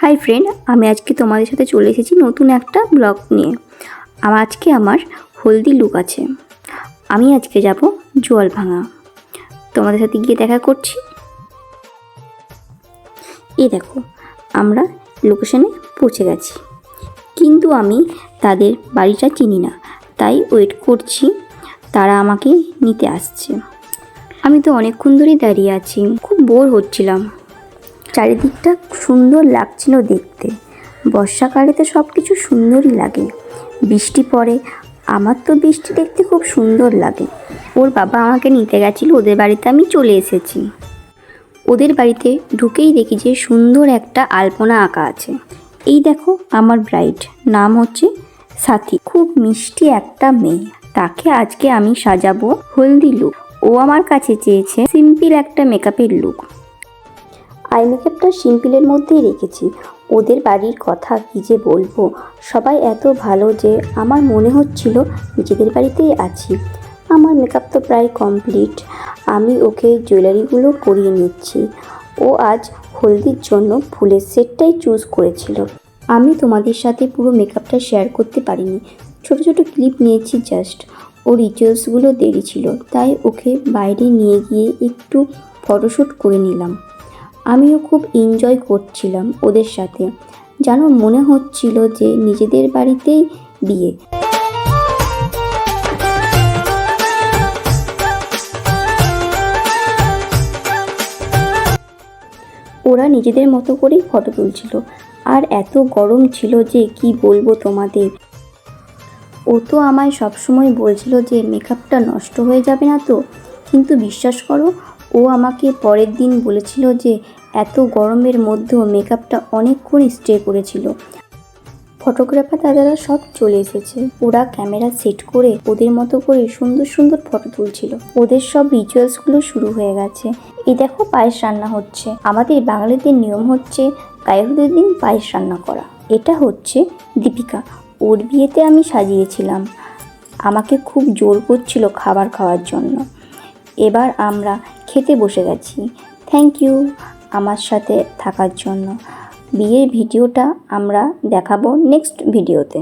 Hi friend, আমি আজকে তোমাদের সাথে চলে এসেছি নতুন একটা ব্লগ নিয়ে। আজকে আমার হলদি লুক আছে। আমি আজকে যাব জলভাঙা, তোমাদের সাথে গিয়ে দেখা করছি। এই দেখো, আমরা লোকেশনে পৌঁছে গেছি, কিন্তু আমি তাদের বাড়িটা চিনি না, তাই ওয়েট করছি তারা আমাকে নিতে আসছে। আমি তো অনেকক্ষণ ধরেই দাঁড়িয়ে আছি, খুব বোর হচ্ছিলাম। চারিদিকটা সুন্দর লাগছিল দেখতে। বর্ষাকালে তো সব কিছু সুন্দরই লাগে, বৃষ্টি পড়ে, আমার তো বৃষ্টি দেখতে খুব সুন্দর লাগে। ওর বাবা আমাকে নিতে গেছিলো ওদের বাড়িতে, আমি চলে এসেছি। ওদের বাড়িতে ঢুকেই দেখি যে সুন্দর একটা আলপনা আঁকা আছে। এই দেখো আমার ব্রাইড, নাম হচ্ছে সাথী, খুব মিষ্টি একটা মেয়ে। তাকে আজকে আমি সাজাবো হলদি লুক। ও আমার কাছে চেয়েছে সিম্পল একটা মেকআপের লুক। আই মেকআপটা সিম্পলের মধ্যেই রেখেছি। ওদের বাড়ির কথা কী যে বলবো, সবাই এত ভালো যে আমার মনে হচ্ছিল নিজেদের বাড়িতেই আছি। আমার মেকআপ তো প্রায় কমপ্লিট, আমি ওকে জুয়েলারিগুলো পরিয়ে নিচ্ছি। ও আজ হলদির জন্য ফুলের সেটটাই চুজ করেছিল। আমি তোমাদের সাথে পুরো মেকআপটা শেয়ার করতে পারিনি, ছোট ছোট ক্লিপ নিয়েছি জাস্ট। ও রিচুয়ালসগুলো দেরি ছিল, তাই ওকে বাইরে নিয়ে গিয়ে একটু ফটোশ্যুট করে নিলাম। আমিও খুব এনজয় করছিলাম ওদের সাথে, যেন মনে হচ্ছিল যে নিজেদের বাড়িতেই বিয়ে। ওরা নিজেদের মতো করেই ফটো তুলছিল, আর এত গরম ছিল যে কি বলবো তোমাদের। ও তো আমায় সবসময় বলছিল যে মেকআপটা নষ্ট হয়ে যাবে না তো, কিন্তু বিশ্বাস করো, ও আমাকে পরের দিন বলেছিল যে এত গরমের মধ্যেও মেকআপটা অনেকক্ষণ স্টে করেছিল। ফটোগ্রাফার দাদারা সব চলে এসেছে, ওরা ক্যামেরা সেট করে ওদের মতো করে সুন্দর সুন্দর ফটো তুলছিল। ওদের সব রিচুয়ালসগুলো শুরু হয়ে গেছে। এই দেখো পায়েস রান্না হচ্ছে। আমাদের বাঙালিদের নিয়ম হচ্ছে গায়ে হলুদের দিন পায়েস রান্না করা। এটা হচ্ছে দীপিকা, ওর বিয়েতে আমি সাজিয়েছিলাম। আমাকে খুব জোর করছিল খাবার খাওয়ার জন্য। এবার আমরা খেতে বসে গেছি। থ্যাংক ইউ আমার সাথে থাকার জন্য। বিয়ের ভিডিওটা আমরা দেখাবো নেক্সট ভিডিওতে।